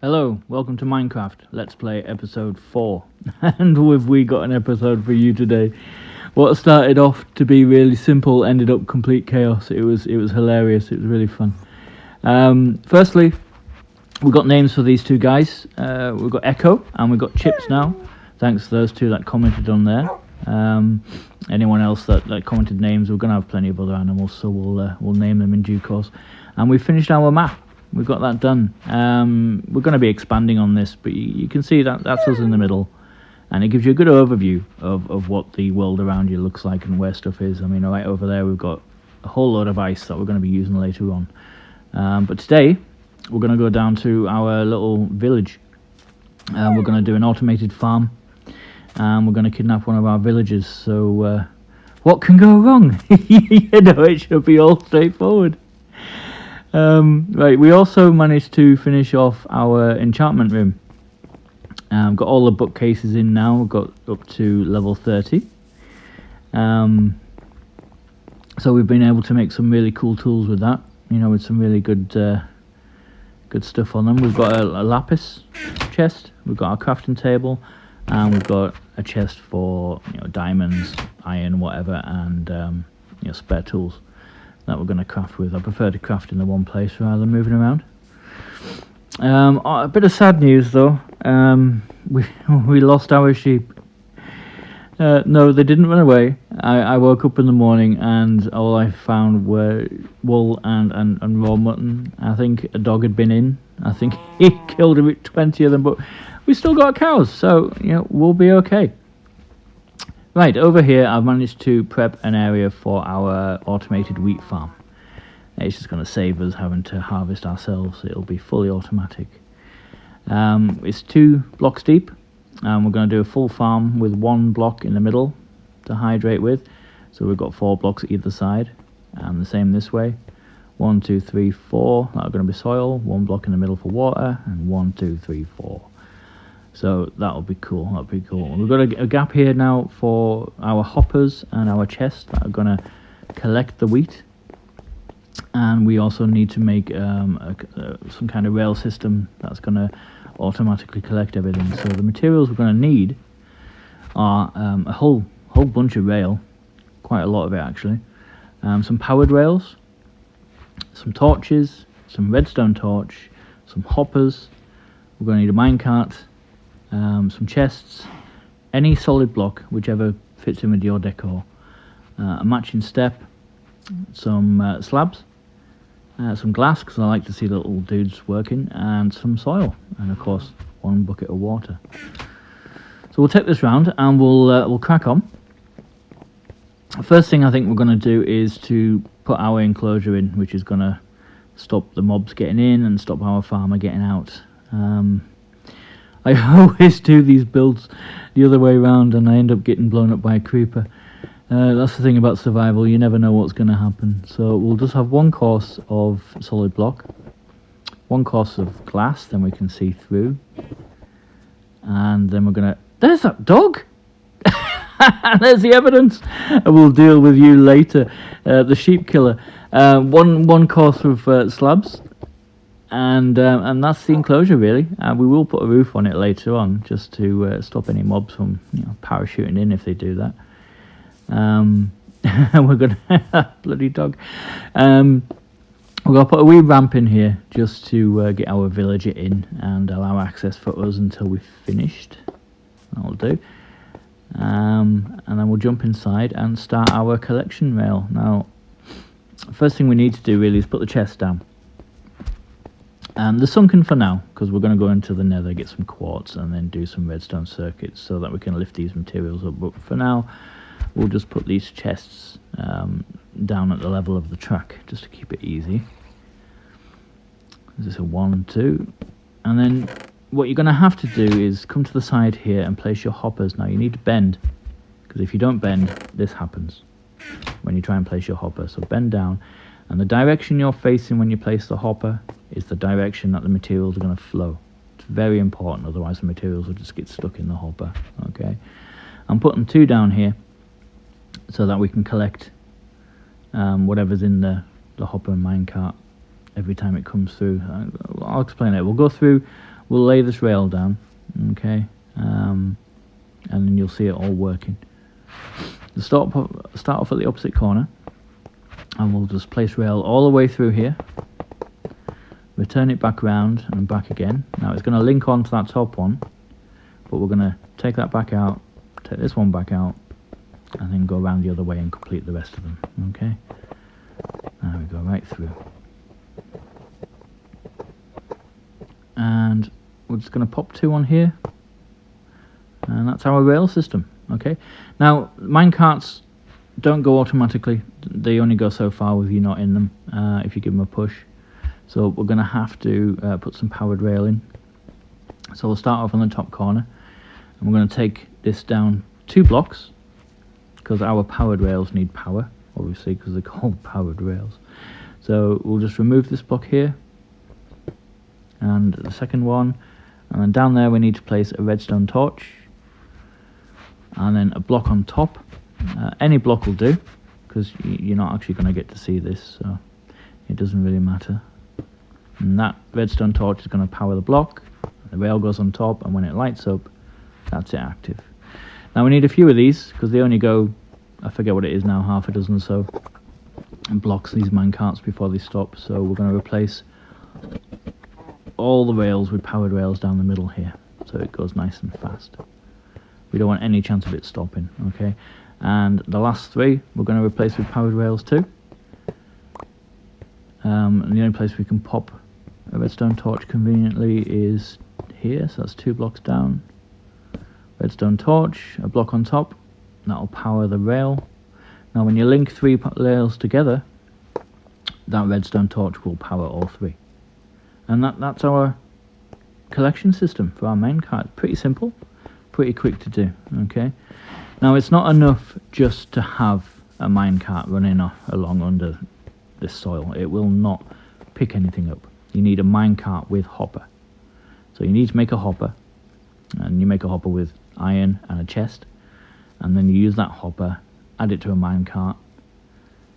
Hello, welcome to Minecraft Let's Play episode 4. And we got an episode for you today. What started off to be really simple ended up complete chaos. It was hilarious. It was really fun. Firstly, we've got names for these two guys. We've got Echo and we've got Chips now. Thanks to those two that commented on there. Anyone else that commented names, we're going to have plenty of other animals, so we'll name them in due course. And we finished our map. We've got that done. We're going to be expanding on this, but you can see that's us in the middle, and it gives you a good overview of what the world around you looks like and where stuff is. I mean, right over there we've got a whole load of ice that we're going to be using later on. But today we're going to go down to our little village. We're going to do an automated farm, and we're going to kidnap one of our villagers. So what can go wrong? It should be all straightforward. Right, we also managed to finish off our enchantment room. Got all the bookcases in now. We've got up to level 30. So we've been able to make some really cool tools with that, with some really good stuff on them. We've got a lapis chest, we've got our crafting table, and we've got a chest for diamonds, iron, whatever, and spare tools that we're going to craft with. I prefer to craft in the one place rather than moving around. A bit of sad news though. We lost our sheep. No, they didn't run away. I woke up in the morning and all I found were wool and raw mutton. I think a dog had been in. I think he killed about 20 of them, but we still got cows, so we'll be okay. Right, over here I've managed to prep an area for our automated wheat farm. It's just going to save us having to harvest ourselves. It'll be fully automatic. It's 2 blocks deep, and we're going to do a full farm with 1 block in the middle to hydrate with. So we've got 4 blocks either side, and the same this way. 1, 2, 3, 4, that are going to be soil, 1 block in the middle for water, and 1, 2, 3, 4. So that'll be cool. That'll be cool. We've got a gap here now for our hoppers and our chests that are going to collect the wheat, and we also need to make some kind of rail system that's going to automatically collect everything. So the materials we're going to need are a whole bunch of rail, quite a lot of it actually. Some powered rails, some torches, some redstone torch, some hoppers. We're going to need a minecart. Some chests, any solid block, whichever fits in with your decor, a matching step, some slabs, some glass, because I like to see the little dudes working, and some soil, and of course 1 bucket of water. So we'll take this round and we'll crack on. First thing I think we're going to do is to put our enclosure in, which is going to stop the mobs getting in and stop our farmer getting out. I always do these builds the other way around and I end up getting blown up by a creeper. That's the thing about survival, you never know what's going to happen. So we'll just have 1 course of solid block, 1 course of glass, then we can see through. And then we're going to... There's that dog! There's the evidence! We'll deal with you later. The sheep killer. One course of slabs. And that's the enclosure really. We will put a roof on it later on just to stop any mobs from parachuting in if they do that. We're gonna bloody dog. We're gonna put a wee ramp in here just to get our villager in and allow access for us until we've finished. That'll do. And then we'll jump inside and start our collection rail. Now, first thing we need to do really is put the chest down. The sunken for now, because we're going to go into the nether, get some quartz, and then do some redstone circuits so that we can lift these materials up. But for now, we'll just put these chests down at the level of the track, just to keep it easy. This is a 1, 2. And then what you're going to have to do is come to the side here and place your hoppers. Now, you need to bend, because if you don't bend, this happens when you try and place your hopper. So bend down, and the direction you're facing when you place the hopper is the direction that the materials are going to flow. It's very important, otherwise the materials will just get stuck in the hopper. Okay, I'm putting 2 down here so that we can collect whatever's in the hopper and minecart every time it comes through. I'll explain it. We'll go through we'll lay this rail down, okay, and then you'll see it all working. We'll start off at the opposite corner, and we'll just place rail all the way through here, return it back around and back again. Now it's going to link on to that top one, but we're going to take that back out, take this one back out, and then go around the other way and complete the rest of them, okay. There we go, right through. And we're just going to pop 2 on here, and that's our rail system, okay. Now minecarts don't go automatically, they only go so far with you not in them, if you give them a push. So we're going to have to put some powered rail in. So we'll start off on the top corner, and we're going to take this down 2 blocks, because our powered rails need power, obviously, because they're called powered rails. So we'll just remove this block here, and the second one, and then down there we need to place a redstone torch, and then a block on top. Any block will do, because you're not actually going to get to see this, so it doesn't really matter. And that redstone torch is going to power the block, the rail goes on top, and when it lights up, that's it active. Now we need a few of these, because they only go, I forget what it is now, half a dozen or so blocks, these minecarts, before they stop. So we're going to replace all the rails with powered rails down the middle here, so it goes nice and fast. We don't want any chance of it stopping, okay. And the last 3 we're going to replace with powered rails too. And the only place we can pop a redstone torch conveniently is here, so that's 2 blocks down. Redstone torch, a block on top, that'll power the rail. Now when you link 3 rails together, that redstone torch will power all 3. And that's our collection system for our minecart. Pretty simple, pretty quick to do, okay. Now it's not enough just to have a minecart running along under this soil. It will not pick anything up. You need a minecart with hopper. So you need to make a hopper, and you make a hopper with iron and a chest, and then you use that hopper, add it to a minecart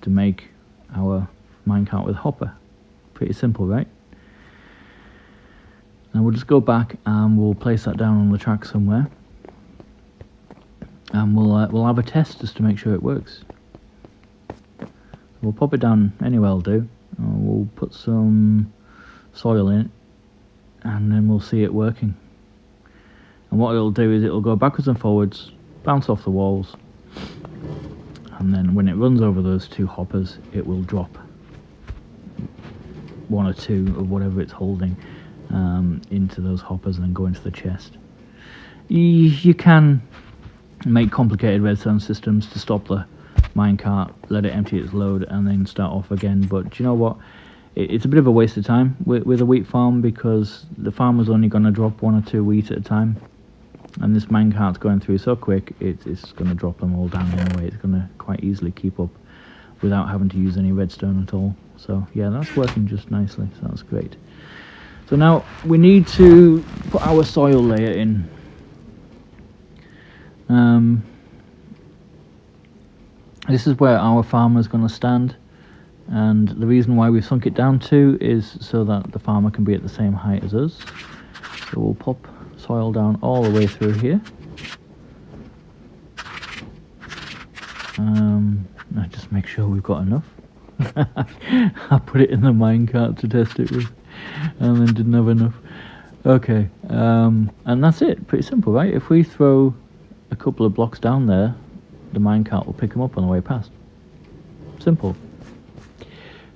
to make our minecart with hopper. Pretty simple, right? Now we'll just go back and we'll place that down on the track somewhere, and we'll have a test just to make sure it works. We'll pop it down anywhere will do. We'll put some soil in it, and then we'll see it working. And what it'll do is it'll go backwards and forwards, bounce off the walls, and then when it runs over those 2 hoppers, it will drop 1 or 2 of whatever it's holding into those hoppers and then go into the chest. You can make complicated redstone systems to stop the minecart, let it empty its load, and then start off again. But do you know what? It's a bit of a waste of time with a wheat farm, because the farmer's only going to drop 1 or 2 wheat at a time, and this minecart's going through so quick, it's going to drop them all down anyway. It's going to quite easily keep up without having to use any redstone at all. So yeah, that's working just nicely, so that's great. So now we need to put our soil layer in. This is where our farmer's going to stand, and the reason why we've sunk it down to is so that the farmer can be at the same height as us. So we'll pop soil down all the way through here. I just make sure we've got enough. I put it in the minecart to test it with, and then didn't have enough. Okay, and that's it. Pretty simple, right? If we throw a couple of blocks down there, the minecart will pick them up on the way past. Simple.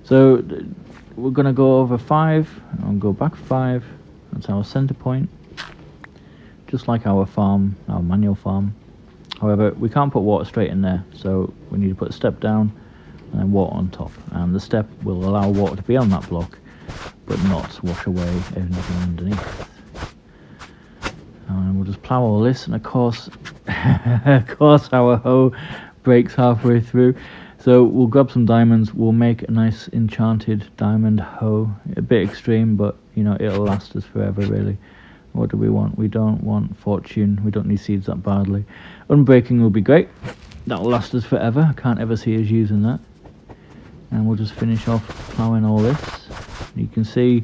So we're going to go over 5 and go back 5. That's our center point, just like our farm, our manual farm. However, we can't put water straight in there, so we need to put a step down and then water on top, and the step will allow water to be on that block but not wash away anything underneath. And we'll just plough all this, and of course our hoe breaks halfway through, so we'll grab some diamonds. We'll make a nice enchanted diamond hoe. A bit extreme, but you know, it'll last us forever really. What do we want? We don't want fortune. We don't need seeds that badly. Unbreaking will be great. That'll last us forever. I can't ever see us using that. And we'll just finish off ploughing all this. You can see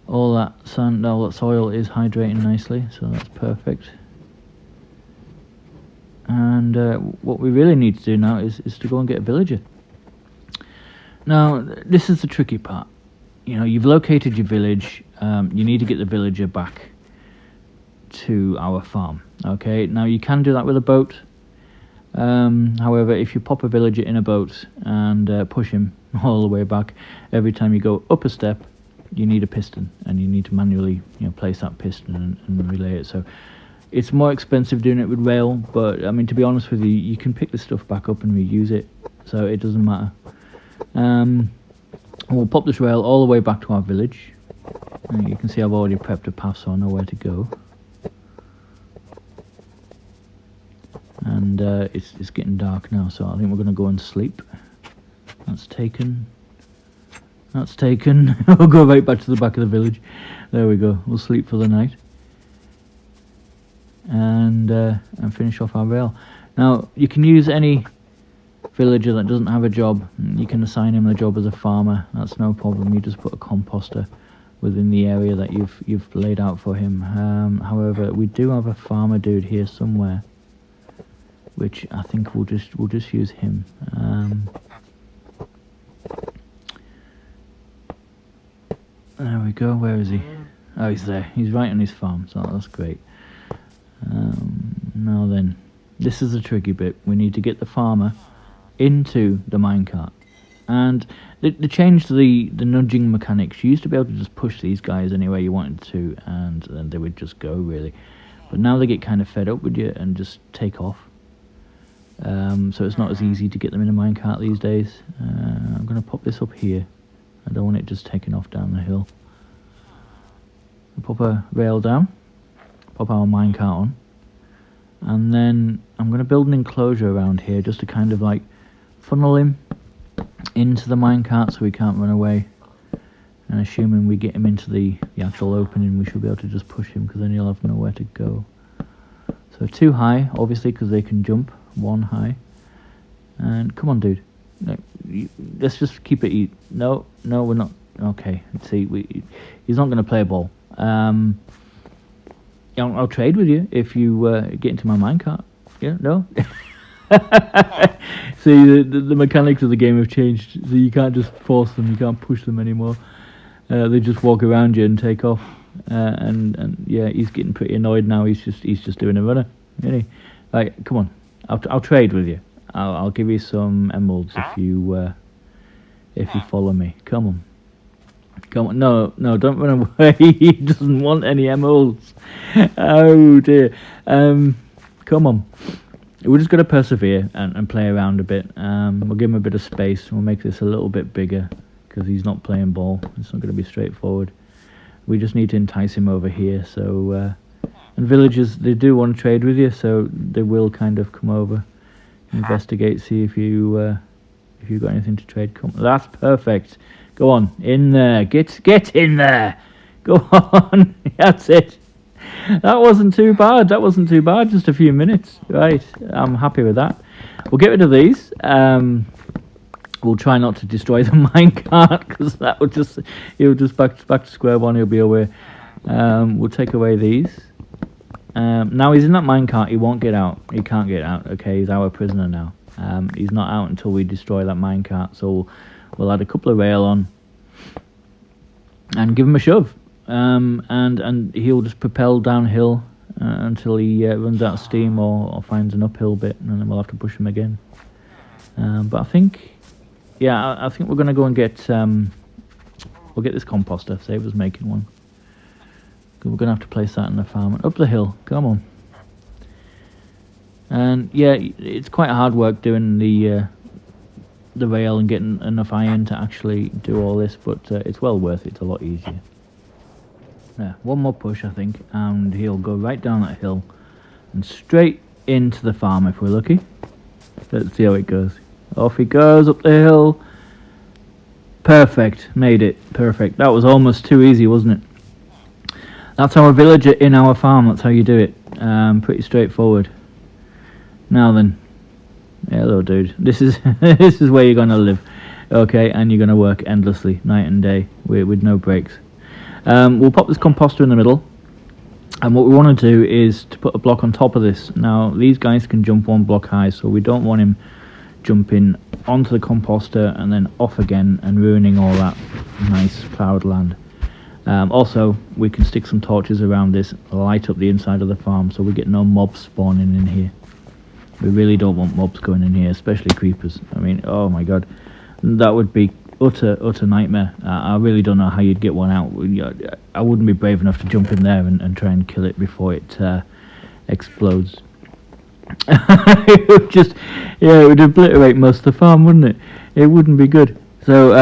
all that sand, all that soil is hydrating nicely, so that's perfect. And what we really need to do now is to go and get a villager. Now, this is the tricky part. You know, you've located your village. You need to get the villager back to our farm. Okay, now you can do that with a boat. However, if you pop a villager in a boat and push him all the way back, every time you go up a step, you need a piston, and you need to manually, you know, place that piston and relay it. So it's more expensive doing it with rail, but I mean, to be honest with you, you can pick the stuff back up and reuse it, so it doesn't matter. We'll pop this rail all the way back to our village. You can see I've already prepped a path, so I know where to go. And it's getting dark now, so I think we're going to go and sleep. That's taken. That's taken. We'll go right back to the back of the village. There we go. We'll sleep for the night. And finish off our rail. Now, you can use any villager that doesn't have a job. You can assign him the job as a farmer. That's no problem. You just put a composter within the area that you've laid out for him. However, we do have a farmer dude here somewhere, which I think we'll just use him. There we go. Where is he? Oh, he's there. He's right on his farm, so that's great. Now then, this is the tricky bit. We need to get the farmer into the minecart, and they changed the nudging mechanics. You used to be able to just push these guys anywhere you wanted to, and then they would just go, really. But now they get kind of fed up with you and just take off. So it's not as easy to get them in a minecart these days. I'm going to pop this up here. I don't want it just taking off down the hill. Pop a rail down, pop our minecart on, and then I'm going to build an enclosure around here just to kind of like funnel him into the minecart so he can't run away. And assuming we get him into the actual opening, we should be able to just push him, because then he'll have nowhere to go. So 2 high, obviously, because they can jump. 1 high. And come on, dude. No, let's just keep it. No, we're not. Okay, see, he's not going to play a ball. I'll trade with you if you get into my minecart. Yeah, no? See, the mechanics of the game have changed, so you can't just force them, you can't push them anymore. They just walk around you and take off. And yeah, he's getting pretty annoyed now. He's just doing a runner, isn't he? Right, come on. I'll trade with you. I'll give you some emeralds if you follow me. Come on. No, don't run away. He doesn't want any emeralds. Oh dear. Come on. We're just going to persevere and play around a bit. We'll give him a bit of space. We'll make this a little bit bigger, because he's not playing ball. It's not going to be straightforward. We just need to entice him over here. So, and villagers, they do want to trade with you, so they will kind of come over, investigate, see if you've got anything to trade. Come, that's perfect. Go on, in there. Get in there. Go on. That's it. That wasn't too bad. Just a few minutes. Right. I'm happy with that. We'll get rid of these. We'll try not to destroy the minecart, because that would he'll just back to square one. He'll be away. We'll take away these. Now he's in that minecart. He won't get out. He can't get out. Okay, he's our prisoner now. He's not out until we destroy that minecart. So we'll add a couple of rail on and give him a shove. And he'll just propel downhill until he runs out of steam or finds an uphill bit, and then we'll have to push him again. But I think, yeah, I think we're going to go and get we'll get this composter. Save us making one. We're going to have to place that in the farm. Up the hill, come on. And yeah, it's quite hard work doing the rail and getting enough iron to actually do all this, but it's well worth it. It's a lot easier. Yeah, one more push, I think, and he'll go right down that hill and straight into the farm if we're lucky. Let's see how it goes. Off he goes up the hill. Perfect, made it. Perfect. That was almost too easy, wasn't it? That's our villager in our farm. That's how you do it. Pretty straightforward. Now then, hello, dude. This is this is where you're gonna live, okay? And you're gonna work endlessly, night and day, with no breaks. We'll pop this composter in the middle, and what we want to do is to put a block on top of this. Now these guys can jump 1 block high, so we don't want him jumping onto the composter and then off again and ruining all that nice ploughed land. Also, we can stick some torches around this, light up the inside of the farm, so we get no mobs spawning in here. We really don't want mobs going in here, especially creepers. I mean, oh my god, that would be utter nightmare. I really don't know how you'd get one out. I wouldn't be brave enough to jump in there and try and kill it before it explodes. It would just, yeah, it would obliterate most of the farm, wouldn't it? It wouldn't be good. So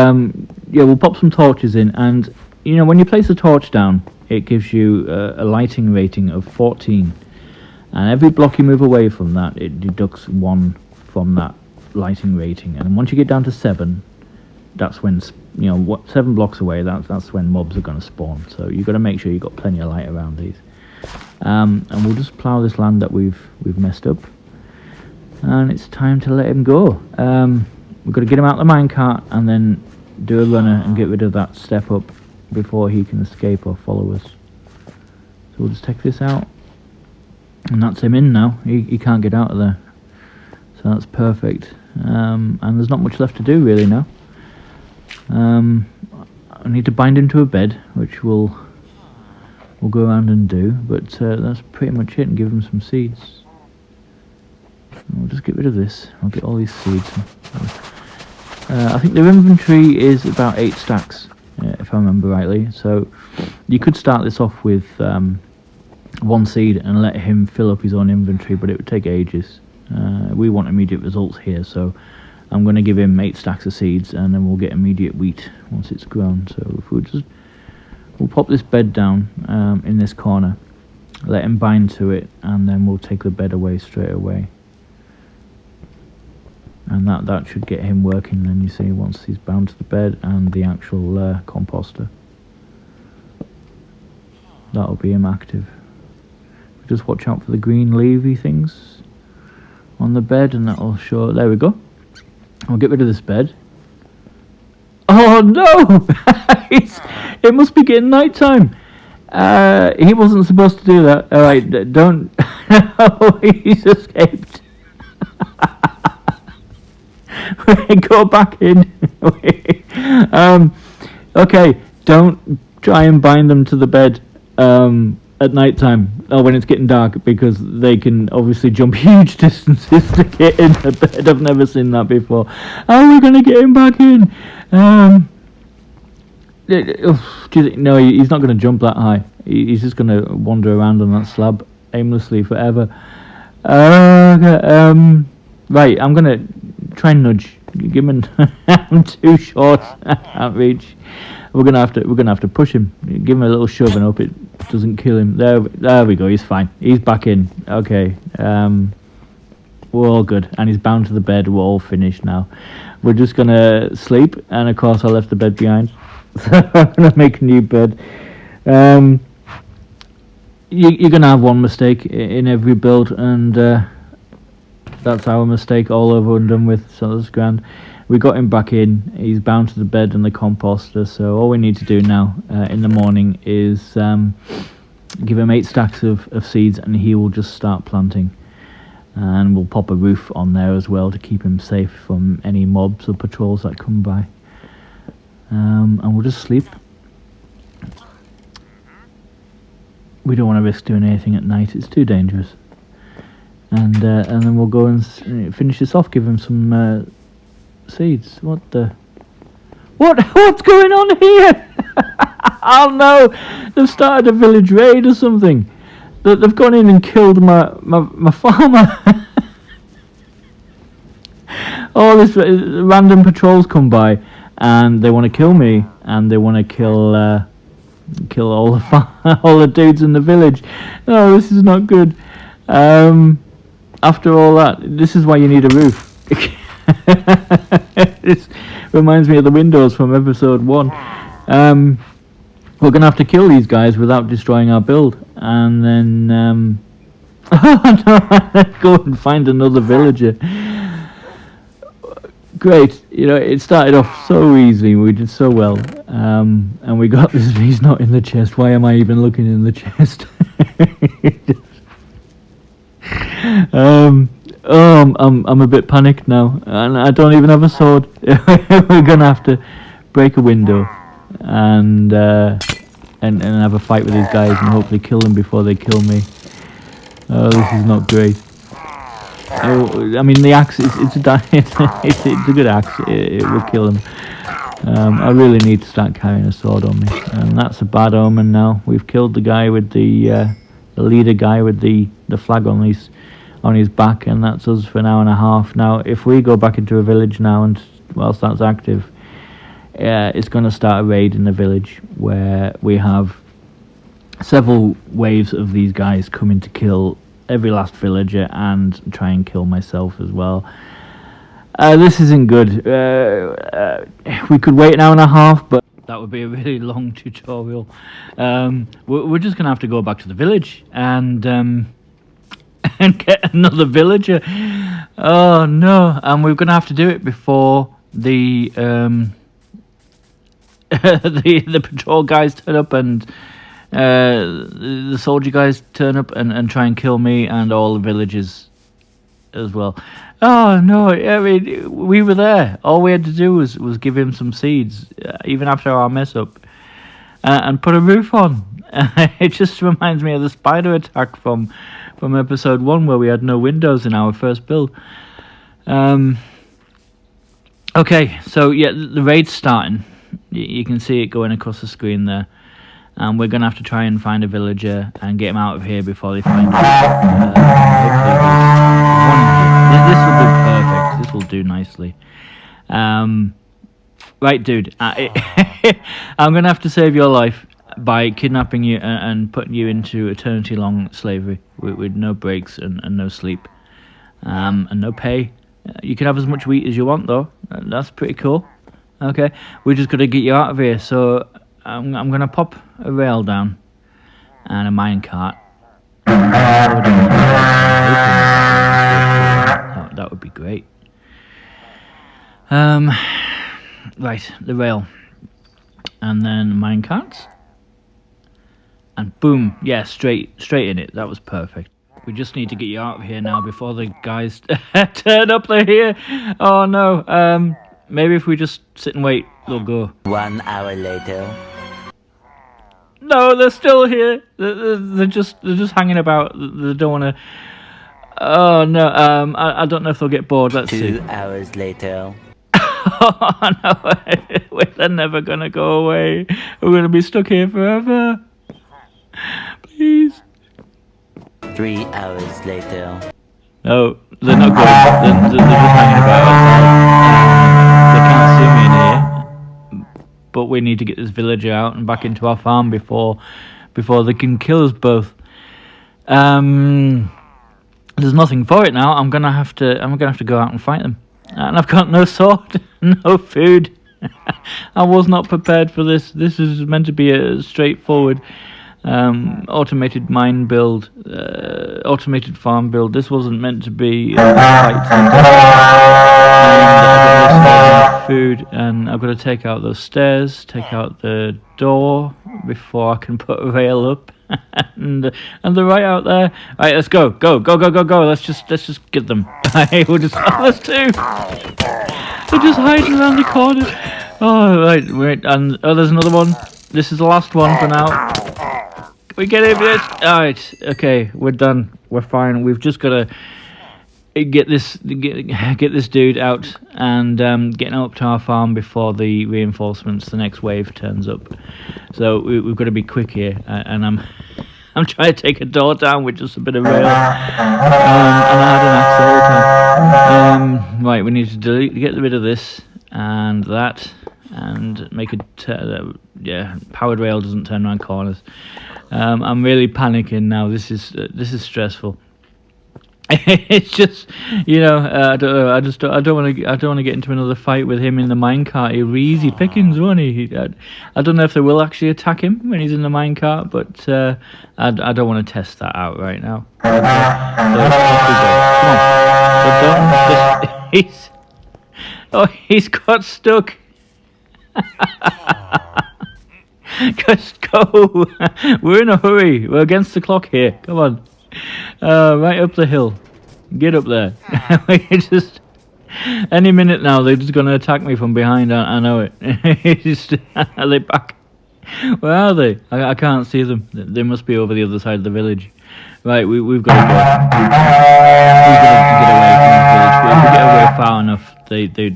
yeah, we'll pop some torches in, and you know, when you place a torch down, it gives you a lighting rating of 14, and every block you move away from that, it deducts 1 from that lighting rating. And once you get down to 7, that's when, you know, 7 blocks away, that's when mobs are going to spawn. So you've got to make sure you've got plenty of light around these. And we'll just plough this land that we've messed up, and it's time to let him go. We've got to get him out of the minecart and then do a runner and get rid of that step up before he can escape or follow us. So we'll just take this out, and that's him in now. He can't get out of there, so that's perfect. And there's not much left to do really now. I need to bind him to a bed, which we'll go around and do, but that's pretty much it, and give him some seeds. And we'll just get rid of this. I'll get all these seeds. I think their inventory is about 8 stacks, if I remember rightly. So you could start this off with 1 seed and let him fill up his own inventory, but it would take ages. We want immediate results here, so I'm going to give him 8 stacks of seeds, and then we'll get immediate wheat once it's grown. So if we'll pop this bed down in this corner, let him bind to it, and then we'll take the bed away straight away. And that should get him working then, you see, once he's bound to the bed and the actual composter. That'll be him active. Just watch out for the green leafy things on the bed, and that'll show. There we go. I'll get rid of this bed. Oh no! It must be getting night time. He wasn't supposed to do that. Alright, don't. No, he's escaped. Go back in. Okay, don't try and bind them to the bed at night time, or when it's getting dark, because they can obviously jump huge distances to get in the bed. I've never seen that before. How are we going to get him back in? No, he's not going to jump that high. He's just going to wander around on that slab aimlessly forever. Right, I'm going to try and nudge. Give him. I'm too short. I can't reach. We're gonna have to push him. Give him a little shove and hope it doesn't kill him. There we go. He's fine. He's back in. Okay. We're all good, and he's bound to the bed. We're all finished now. We're just gonna sleep, and of course I left the bed behind. So I'm gonna make a new bed. You're gonna have one mistake in every build, and that's our mistake all over and done with. So that's grand. We got him back in. He's bound to the bed and the composter. So all we need to do now in the morning is give him 8 stacks of seeds, and he will just start planting. And we'll pop a roof on there as well to keep him safe from any mobs or patrols that come by. And we'll just sleep. We don't want to risk doing anything at night. It's too dangerous. And then we'll go and finish this off. Give him some seeds. What's going on here? Oh no, they've started a village raid or something. They've gone in and killed my farmer. All this random patrols come by, and they want to kill me, and they want to kill all the dudes in the village. Oh, this is not good. After all that, this is why you need a roof. This reminds me of the windows from episode 1. We're going to have to kill these guys without destroying our build. And then... oh no, let's go and find another villager. great. You know, it started off so easily. We did so well, and we got this. He's not in the chest. Why am I even looking in the chest? I'm a bit panicked now, and I don't even have a sword. We're gonna have to break a window and have a fight with these guys and hopefully kill them before they kill me. Oh, this is not great. Oh, I mean, the axe it's a good axe. It will kill them. I really need to start carrying a sword on me, and that's a bad omen now. We've killed the guy with the leader guy with the flag on his back, and that's us for an hour and a half. Now, if we go back into a village now, and whilst that's active, it's going to start a raid in the village where we have several waves of these guys coming to kill every last villager and try and kill myself as well. This isn't good. We could wait an hour and a half, but that would be a really long tutorial. We're just going to have to go back to the village and get another villager. Oh no! And we're going to have to do it before the the patrol guys turn up and the soldier guys turn up and try and kill me and all the villagers as well. Oh no! I mean, we were there. All we had to do was give him some seeds, even after our mess up, and put a roof on. It just reminds me of the spider attack from episode 1, where we had no windows in our first build. Okay, so yeah, the raid's starting. You can see it going across the screen there. And we're going to have to try and find a villager and get him out of here before they find us. This will do perfect. This will do nicely. Right, dude. I'm going to have to save your life by kidnapping you and putting you into eternity-long slavery with no breaks and no sleep. And no pay. You can have as much wheat as you want, though. That's pretty cool. Okay, we're just going to get you out of here, so I'm going to pop a rail down and a minecart. That would be great. Right, the rail. And then minecarts. And boom, yeah, straight in it. That was perfect. We just need to get you out of here now before the guys turn up. They're here. Oh no. Maybe if we just sit and wait, they'll go. 1 hour later. No, they're still here. They're just hanging about. They don't want to. Oh no. I don't know if they'll get bored. Let's see. 2 hours later. Oh no. They're never gonna go away. We're gonna be stuck here forever. Please. 3 hours later. No, they're not going. They're just hanging about outside. They can't see me in here. But we need to get this villager out and back into our farm before they can kill us both. There's nothing for it now. I'm gonna have to go out and fight them. And I've got no sword, no food. I was not prepared for this. This is meant to be a straightforward automated mine build, automated farm build. This wasn't meant to be a fight. And food, and I've got to take out those stairs, take out the door before I can put a rail up. and they're right out there. Right, let's go. Let's just get them. We'll just there's two. They're just hiding around the corner. Oh right, wait, and there's another one. This is the last one for now. We get it, bitch. Alright, okay, we're done. We're fine. We've just got to get this dude out and get him up to our farm before the reinforcements, the next wave, turns up. So we've got to be quick here, and I'm trying to take a door down with just a bit of rail, and I had an axe all the time. Right, we need to get rid of this and that, and make it. Powered rail doesn't turn around corners. I'm really panicking now. This is stressful. It's just, I don't know. I don't want to get into another fight with him in the minecart. He'll be easy pickings, won't he? I don't know if they will actually attack him when he's in the minecart, but I don't want to test that out right now. So off we go. Come on. So don't just, Oh, he's got stuck. Just go. We're in a hurry. We're against the clock here. Come on. Right up the hill. Get up there. Just any minute now, they're just going to attack me from behind. I know it. Are they back? Where are they? I can't see them. They must be over the other side of the village. Right, we've got to go. We've got to get away from the village. But if we get away far enough,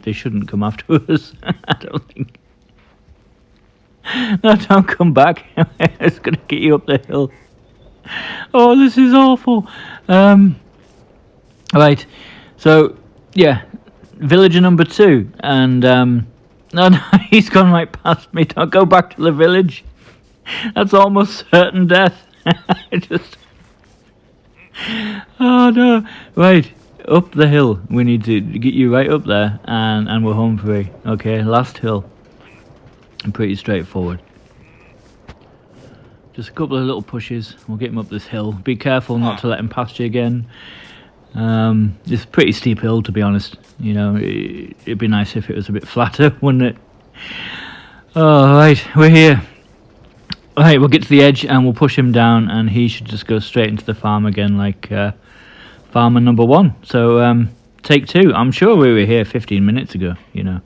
they shouldn't come after us. I don't think. No, don't come back. It's going to get you up the hill. Oh, this is awful. Right, so, yeah, villager number 2. And, no, he's gone right past me. Don't go back to the village. That's almost certain death. Oh, no. Right, up the hill. We need to get you right up there, and we're home free. Okay, last hill. Pretty straightforward. Just a couple of little pushes. We'll get him up this hill. Be careful not to let him past you again. It's a pretty steep hill, to be honest. You know, it'd be nice if it was a bit flatter, wouldn't it? Oh, right, we're here. Right, we'll get to the edge and we'll push him down, and he should just go straight into the farm again, like farmer number 1. So, take 2. I'm sure we were here 15 minutes ago, you know.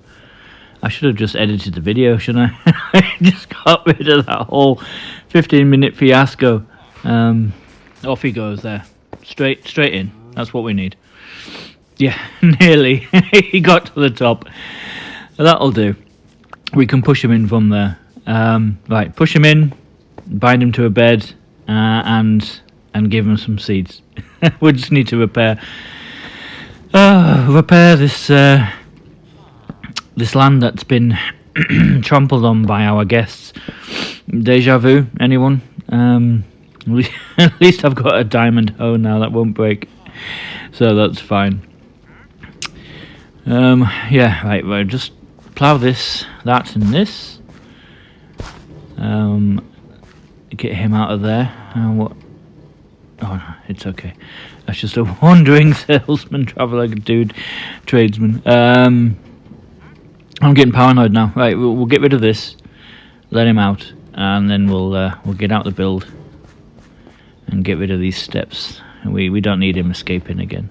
I should have just edited the video, shouldn't I? Just got rid of that whole 15-minute fiasco. Off he goes there. Straight in. That's what we need. Yeah, nearly. He got to the top. That'll do. We can push him in from there. Right, push him in, bind him to a bed, and give him some seeds. We just need to repair this land that's been trampled on by our guests. Deja vu, anyone? At least I've got a diamond hoe now that won't break, so that's fine. Yeah, right, we'll just plough this, that and this. Get him out of there. What? Oh no, it's okay. That's just a wandering salesman, traveller, dude, tradesman. I'm getting paranoid now. Right, we'll get rid of this, let him out, and then we'll get out the build and get rid of these steps. We don't need him escaping again.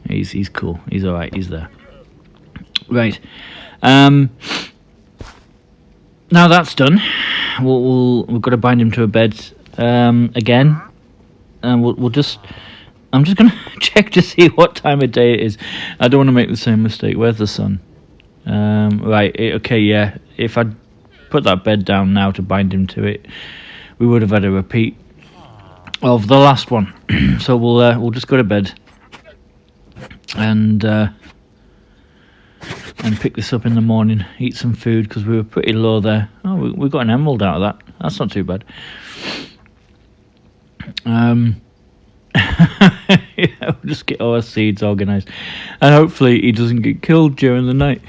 He's cool. He's all right. He's there. Right. Now that's done. We've got to bind him to a bed again, and we'll just. I'm just gonna check to see what time of day it is. I don't want to make the same mistake. Where's the sun? Right. Okay. Yeah. If I'd put that bed down now to bind him to it, we would have had a repeat of the last one. So we'll just go to bed and pick this up in the morning. Eat some food because we were pretty low there. Oh, we got an emerald out of that. That's not too bad. Yeah, we'll just get our seeds organised, and hopefully he doesn't get killed during the night.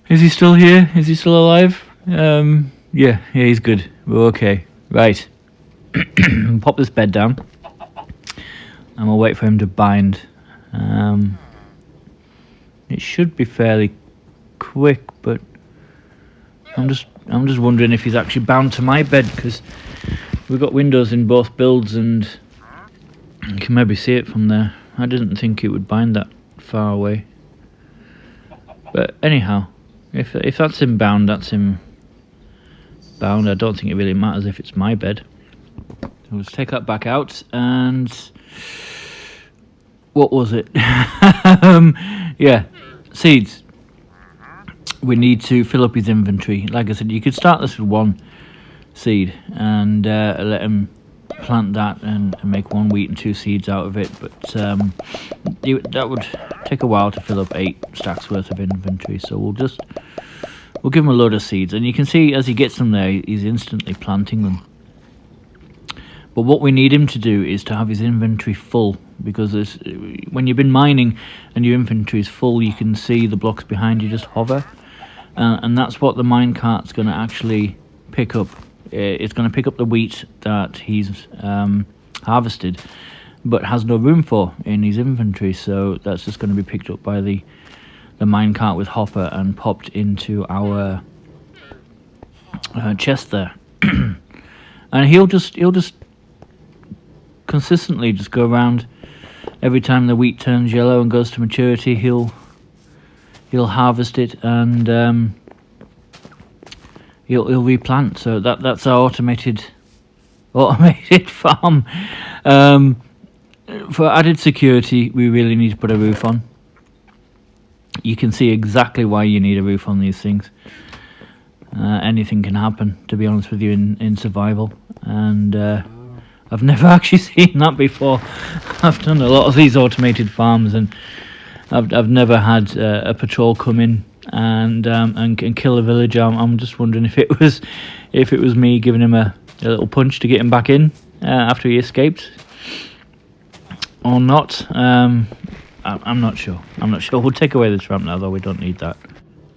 Is he still here? Is he still alive? Yeah, he's good. We're okay. Right. Pop this bed down, and we'll wait for him to bind. It should be fairly quick, but I'm just wondering if he's actually bound to my bed, because we've got windows in both builds, and you can maybe see it from there. I didn't think it would bind that far away. But anyhow, if that's him bound, that's him bound. I don't think it really matters if it's my bed. So let's take that back out, and what was it? Yeah, seeds. We need to fill up his inventory. Like I said, you could start this with 1 seed and let him plant that and make 1 wheat and 2 seeds out of it, but that would take a while to fill up 8 stacks worth of inventory. So we'll give him a load of seeds, and you can see as he gets them there, he's instantly planting them. But what we need him to do is to have his inventory full, because when you've been mining and your inventory is full, you can see the blocks behind you just hover, and that's what the minecart's going to actually pick up. It's going to pick up the wheat that he's harvested, but has no room for in his inventory, so that's just going to be picked up by the minecart with hopper and popped into our chest there. And he'll just consistently just go around. Every time the wheat turns yellow and goes to maturity, he'll harvest it, and he'll replant. So that's our automated farm. For added security, we really need to put a roof on. You can see exactly why you need a roof on these things. Anything can happen, to be honest with you, in survival, and I've never actually seen that before. I've done a lot of these automated farms, and I've never had a patrol come in and kill a villager. I'm just wondering if it was me giving him a little punch to get him back in after he escaped, or not. I'm not sure. We'll take away this ramp now, though. We don't need that.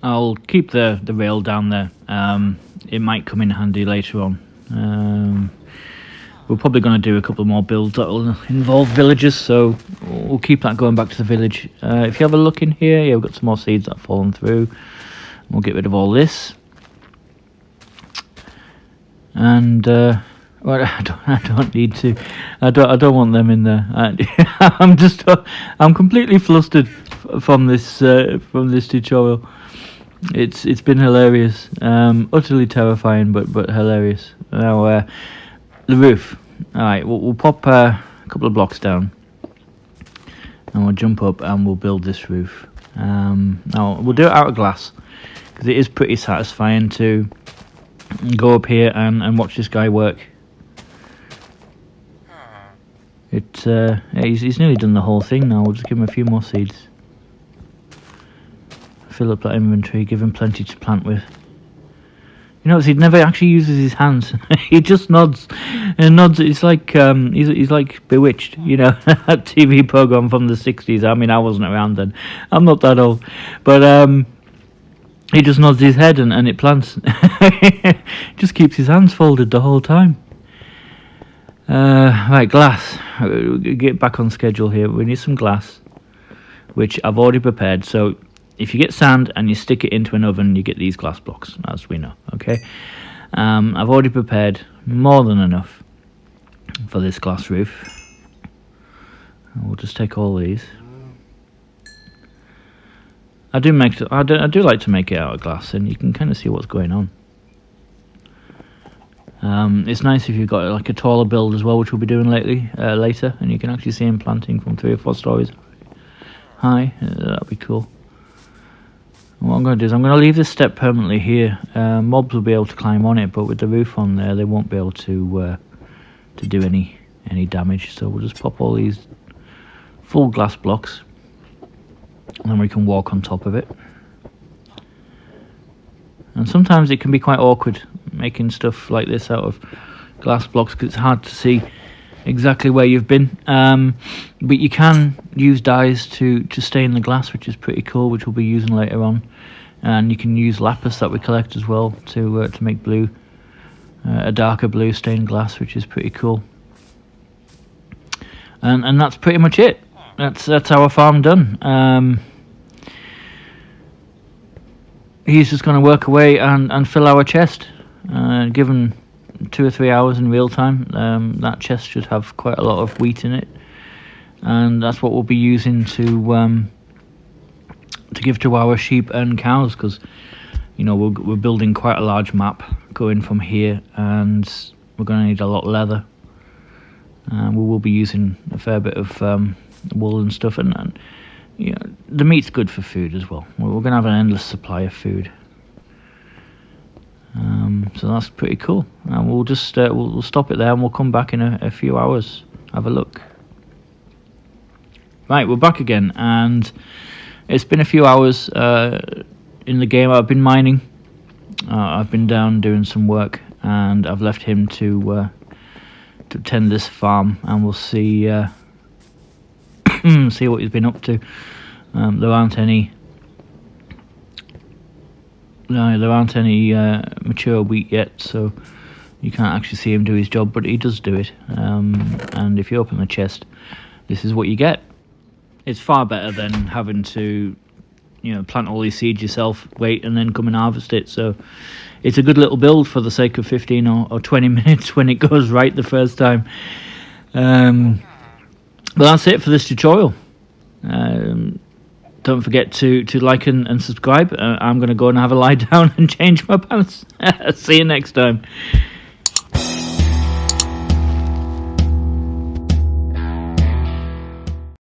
I'll keep the rail down there. It might come in handy later on. We're probably going to do a couple more builds that will involve villagers, so we'll keep that going back to the village. If you have a look in here, yeah, we've got some more seeds that have fallen through. We'll get rid of all this. And well, I don't need to. I don't want them in there. I'm completely flustered from this tutorial. It's been hilarious, utterly terrifying, but hilarious. Now the roof. All right, we'll pop a couple of blocks down, and we'll jump up and we'll build this roof. Now we'll do it out of glass, because it is pretty satisfying to go up here and watch this guy work. Yeah, he's nearly done the whole thing now. We'll just give him a few more seeds. Fill up that inventory, give him plenty to plant with. You notice he never actually uses his hands. He just nods and nods. It's like he's like Bewitched, you know, that TV program from the 60s. I mean, I wasn't around then. I'm not that old, but he just nods his head and it plants. Just keeps his hands folded the whole time. Right, glass. Get back on schedule here. We need some glass, which I've already prepared. So if you get sand and you stick it into an oven, you get these glass blocks, as we know. Okay, I've already prepared more than enough for this glass roof. We'll just take all these. I do like to make it out of glass, and you can kind of see what's going on. It's nice if you've got like a taller build as well, which we'll be doing later, and you can actually see him planting from 3 or 4 stories high. That'd be cool. What I'm going to do is I'm going to leave this step permanently here. Mobs will be able to climb on it, but with the roof on there, they won't be able to do any damage. So we'll just pop all these full glass blocks, and then we can walk on top of it. And sometimes it can be quite awkward making stuff like this out of glass blocks, because it's hard to see exactly where you've been. But you can use dyes to stain the glass, which is pretty cool, which we'll be using later on. And you can use lapis that we collect as well to make blue, a darker blue stained glass, which is pretty cool. And that's pretty much it. That's our farm done. He's just going to work away and fill our chest. Given 2 or 3 hours in real time, that chest should have quite a lot of wheat in it, and that's what we'll be using to give to our sheep and cows, because you know we're building quite a large map going from here, and we're going to need a lot of leather. We will be using a fair bit of wool and stuff, and you know, the meat's good for food as well. We're going to have an endless supply of food. So that's pretty cool. And we'll just we'll stop it there, and we'll come back in a few hours. Have a look. Right, we're back again, and it's been a few hours in the game. I've been mining. I've been down doing some work, and I've left him to tend this farm, and we'll see see what he's been up to. There aren't any mature wheat yet, so You can't actually see him do his job, but he does do it. And if you open the chest, this is what you get. It's far better than having to, plant all these seeds yourself, wait, and then come and harvest it. So it's a good little build for the sake of 15 or 20 minutes when it goes right the first time. But that's it for this tutorial. Don't forget to like and subscribe. I'm going to go and have a lie down and change my pants. See you next time.